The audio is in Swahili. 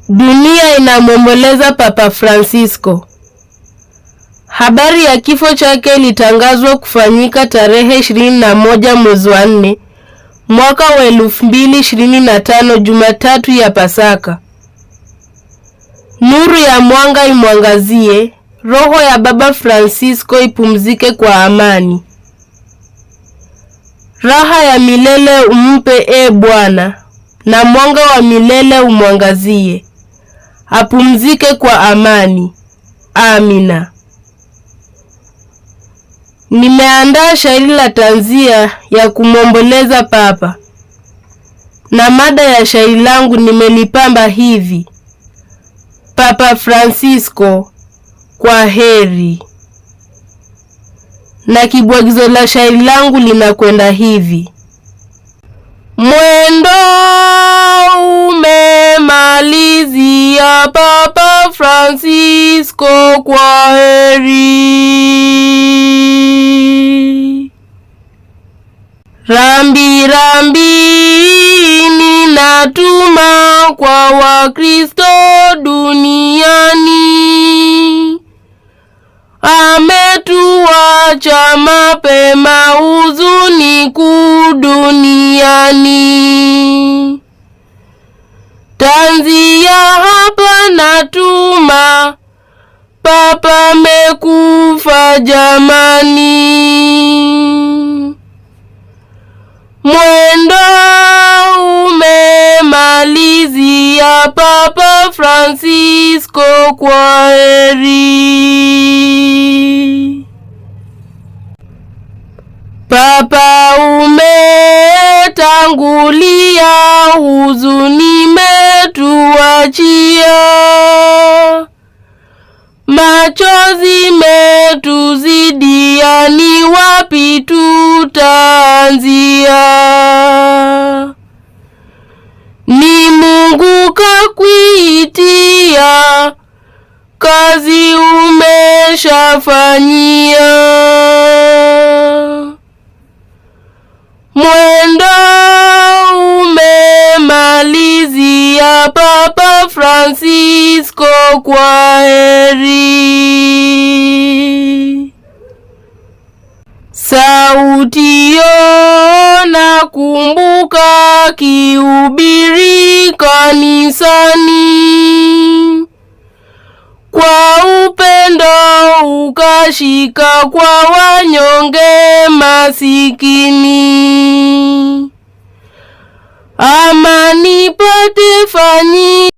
Dunia inamwomboleza Papa Francisco. Habari ya kifo chake ilitangazwa kufanyika tarehe 21 mwezi wa 4 mwaka wa 2025, Jumatatu ya Pasaka. Nuru ya mwanga imwangazie, roho ya Baba Francisco ipumzike kwa amani. Raha ya milele umpe Bwana, na mwanga wa milele umwangazie. Apumzike kwa amani. Amina. Nimeandaa shairi la tanzia ya kumwomboleza Papa, na mada ya shairi langu nimelipamba hivi: Papa Francisco, kwa heri. Na kibwagizo la shairi langu linakwenda hivi: mwendo umemalizia Papa Francisco, kwa heri. Rambi rambi ninatuma kwa Wakristo duniani, ametuacha mapema, huzuni kuu duniani. Tanzia hapa natuma, Papa amekufa jamani. Mwendo umemalizia Papa Francisco, kwa heri. Papa umetangulia, huzuni metuachia, machozi metuzidia, ni wapi tutaanzia? Ni Mungu kakuitia, kazi umeshafanyia. Mwendo umemalizia Papa Francisco, kwa heri. Sauti na kumbuka kihubiri kanisani, kwa upendo ukashika kwa wanyonge masikini. Amani pate fanyi